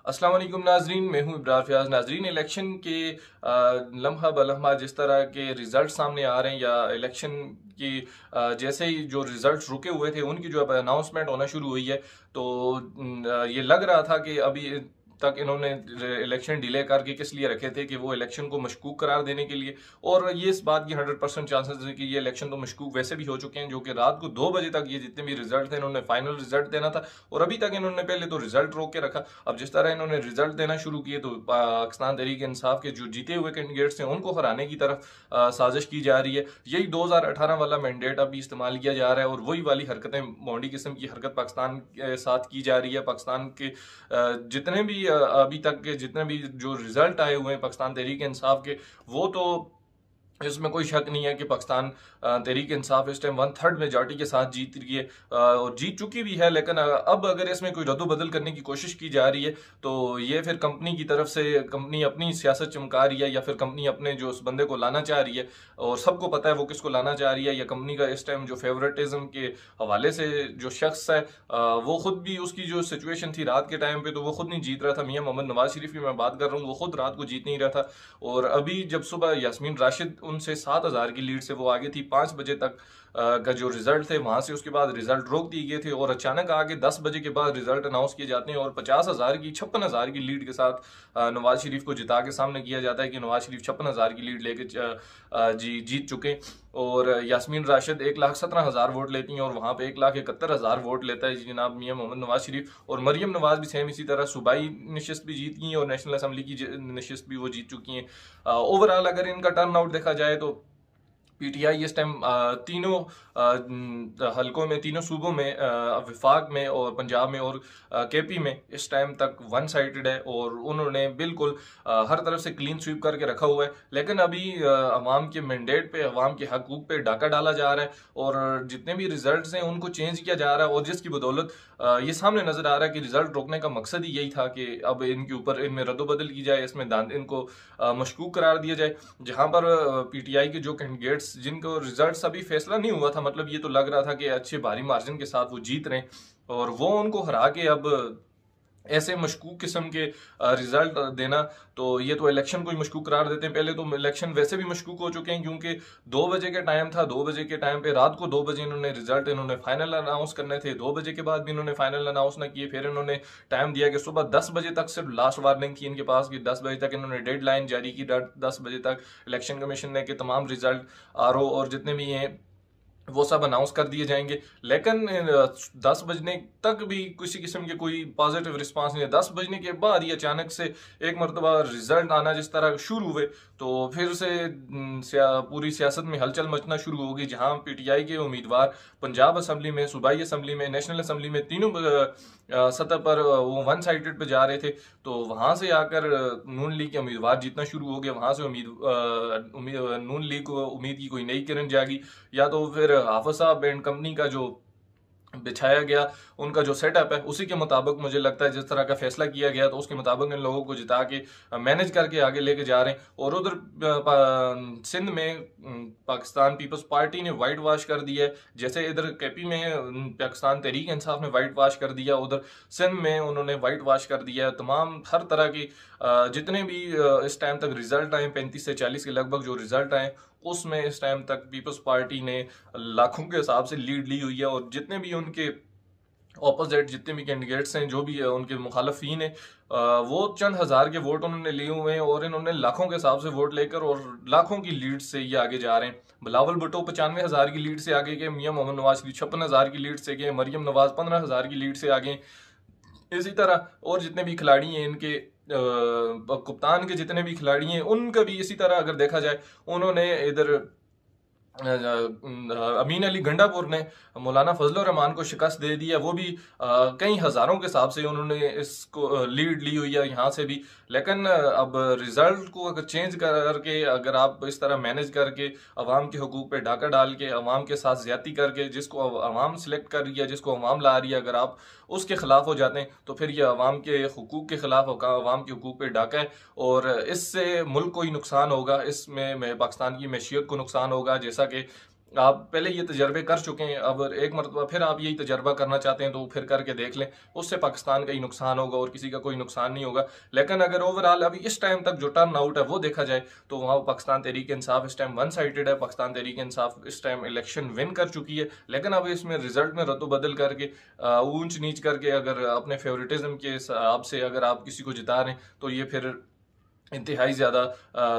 अस्सलाम वालेकुम नाजरीन, मैं हूं इब्रार फयाज। नाजरीन, इलेक्शन के लम्हा बलम्हा जिस तरह के रिजल्ट सामने आ रहे हैं या इलेक्शन की जैसे ही जो रिजल्ट रुके हुए थे उनकी जो अब अनाउंसमेंट होना शुरू हुई है, तो ये लग रहा था कि अभी तक इन्होंने इलेक्शन डिले करके किस लिए रखे थे कि वो इलेक्शन को मशकूक करार देने के लिए। और ये इस बात की 100% चांसेस है कि ये इलेक्शन तो मशकूक वैसे भी हो चुके हैं, जो कि रात को 2 बजे तक ये जितने भी रिजल्ट थे इन्होंने फाइनल रिजल्ट देना था और अभी तक इन्होंने पहले तो रिजल्ट रोक के रखा। अब जिस तरह इन्होंने रिजल्ट देना शुरू किए तो पाकिस्तान तहरीक इंसाफ के जो जीते हुए कैंडिडेट्स हैं उनको हराने की तरफ साजिश की जा रही है। यही 2018 वाला मैंडेट अभी इस्तेमाल किया जा रहा है और वही वाली हरकतें, मोंडी किस्म की हरकत पाकिस्तान के साथ की जा रही है। पाकिस्तान के जितने भी अभी तक के जितने भी जो रिजल्ट आए हुए हैं पाकिस्तान तहरीक इंसाफ के, वो तो इसमें कोई शक नहीं है कि पाकिस्तान तहरीक इंसाफ इस टाइम 1/3 मेजॉरिटी के साथ जीत रही है और जीत चुकी भी है। लेकिन अब अगर इसमें कोई रद्दोबदल करने की कोशिश की जा रही है तो ये फिर कंपनी की तरफ से, कंपनी अपनी सियासत चमका रही है या फिर कंपनी अपने जो उस बंदे को लाना चाह रही है और सबको पता है वो किसको लाना चाह रही है, या कंपनी का इस टाइम जो फेवरेटिज्म के हवाले से जो शख्स है वो खुद भी, उसकी जो सिचुएशन थी रात के टाइम पे तो वो खुद नहीं जीत रहा था। मियां मोहम्मद नवाज शरीफ की मैं बात कर रहा हूँ, वो खुद रात को जीत नहीं रहा था। और अभी जब सुबह यास्मीन राशिद उनसे 7,000 की लीड से वो आगे थी, 5 बजे तक का जो रिजल्ट थे वहां से उसके बाद रिजल्ट रोक दिए गए थे और अचानक आगे 10 बजे के बाद रिजल्ट अनाउंस किए जाते हैं और 50,000 की 56,000 की लीड के साथ नवाज शरीफ को जिता के सामने किया जाता है कि नवाज शरीफ 56,000 की लीड लेके जीत चुके। और यास्मीन राशिद 1,17,000 वोट लेती हैं और वहां पे 1,71,000 वोट लेता है जनाब मियां मोहम्मद नवाज शरीफ। और मरियम नवाज भी सेम इसी तरह सूबाई नशिस्त भी जीत गई हैं और नेशनल असम्बली की नशिस्त भी वो जीत चुकी हैं। ओवरऑल अगर इनका टर्न आउट देखा जाए तो पीटीआई इस टाइम तीनों हलकों में, तीनों सूबों में, विफाक में और पंजाब में और केपी में इस टाइम तक वन साइडेड है और उन्होंने बिल्कुल हर तरफ से क्लीन स्वीप करके रखा हुआ है। लेकिन अभी अवाम के मैंडेट पे, अवाम के हकूक पे डाका डाला जा रहा है और जितने भी रिजल्ट्स हैं उनको चेंज किया जा रहा है और जिसकी बदौलत ये सामने नजर आ रहा है कि रिजल्ट रोकने का मकसद ही यही था कि अब इनके ऊपर, इनमें रद्दोबदल की जाए, इसमें इनको मशकूक करार दिया जाए। जहां पर पीटीआई के जो कैंडिडेट्स जिनको रिजल्ट अभी फैसला नहीं हुआ था, मतलब ये तो लग रहा था कि अच्छे भारी मार्जिन के साथ वो जीत रहे हैं और वो उनको हरा के अब ऐसे मशकूक किस्म के रिजल्ट देना, तो ये तो इलेक्शन को ही मशकूक करार देते हैं। पहले तो इलेक्शन वैसे भी मशकूक हो चुके हैं क्योंकि 2 बजे के टाइम था, 2 बजे के टाइम पे रात को 2 बजे इन्होंने रिजल्ट फाइनल अनाउंस करने थे, 2 बजे के बाद भी इन्होंने फाइनल अनाउंस ना किए। फिर इन्होंने टाइम दिया कि सुबह 10 बजे तक, सिर्फ लास्ट वार्निंग थी इनके पास कि 10 बजे तक इन्होंने डेडलाइन जारी की, 10 बजे तक इलेक्शन कमीशन ने कि तमाम रिजल्ट आरओ और जितने भी हैं वो सब अनाउंस कर दिए जाएंगे। लेकिन 10 बजने तक भी किसी किस्म के कोई पॉजिटिव रिस्पांस नहीं है। 10 बजने के बाद ही अचानक से एक मरतबा रिजल्ट आना जिस तरह शुरू हुए तो फिर से पूरी सियासत में हलचल मचना शुरू होगी, जहां पीटीआई के उम्मीदवार पंजाब असम्बली में, सूबाई असम्बली में, नेशनल असम्बली में, तीनों सतह पर वो वन साइडेड पे जा रहे थे। तो वहां से आकर नून लीग के उम्मीदवार जीतना शुरू हो गए, वहां से नून लीग को उम्मीद की कोई नई किरण जागी, या तो फिर हाफिज साहब एंड कंपनी का जो बिछाया गया, उनका जो सेटअप है उसी के मुताबिक मुझे लगता है जिस तरह का फैसला किया गया तो उसके मुताबिक इन लोगों को जिता के मैनेज करके आगे लेके जा रहे हैं। और उधर सिंध में पाकिस्तान पीपल्स पार्टी ने वाइट वॉश कर दिया है, जैसे इधर केपी में पाकिस्तान तहरीक इंसाफ ने वाइट वॉश कर दिया, उधर सिंध में उन्होंने वाइट वॉश कर दिया। तमाम हर तरह की जितने भी इस टाइम तक रिजल्ट आए, 35 से 40 के लगभग जो रिजल्ट आए, उसमें इस टाइम तक पीपल्स पार्टी ने लाखों के हिसाब से लीड ली हुई है। और जितने भी उनके ऑपोजिट, जितने भी कैंडिडेट्स हैं, जो भी उनके मुखालफीन हैं, वो चंद हजार के वोट उन्होंने लिए हुए हैं और इन्होंने लाखों के हिसाब से वोट लेकर और लाखों की लीड से ये आगे जा रहे हैं। बिलावल भुट्टो 95,000 की लीड से आगे गए, मियां मोहम्मद नवाज शरीफ 56,000 की लीड से गए, मरियम नवाज 15,000 की लीड से आगे। इसी तरह और जितने भी खिलाड़ी हैं इनके कप्तान के जितने भी खिलाड़ी हैं उनका भी इसी तरह अगर देखा जाए, उन्होंने इधर अमीन अली गंडापुर ने मौलाना फजल रहमान को शिकस्त दे दी है, वो भी कई हजारों के हिसाब से उन्होंने इसको लीड ली हुई है यहाँ से भी। लेकिन अब रिजल्ट को अगर चेंज करके, अगर आप इस तरह मैनेज करके अवाम के हकूक पे डाका डाल के, अवाम के साथ ज्यादती करके, जिसको अवाम सिलेक्ट कर रही है, जिसको अवाम ला रही है, अगर आप उसके खिलाफ हो जाते हैं तो फिर ये अवाम के हकूक के खिलाफ होगा, अवाम के हकूक पे डाका है और इससे मुल्क को ही नुकसान होगा, इसमें पाकिस्तान की मैशियत को नुकसान होगा। जैसा कि आप पहले ये तजर्बे कर चुके हैं, अब एक मरतबा फिर आप यही तजर्बा करना चाहते हैं तो फिर करके देख लें, उससे पाकिस्तान का ही नुकसान होगा और किसी का कोई नुकसान नहीं होगा। लेकिन अगर ओवरऑल अभी इस टाइम तक जो टर्न आउट है वो देखा जाए तो वहाँ पाकिस्तान तहरीक इंसाफ इस टाइम वन साइडेड है। पाकिस्तान तहरीक इंसाफ इस टाइम इलेक्शन विन कर चुकी है, लेकिन अब इसमें रिजल्ट में रद्दबदल करके ऊंच नीच करके अगर अपने फेवरेटिज्म के हिसाब से अगर आप किसी को जिता रहे हैं तो ये फिर इंतहाई ज़्यादा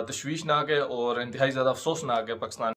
तशवीशनाक है और इंतहाई ज़्यादा अफसोसनाक है पाकिस्तान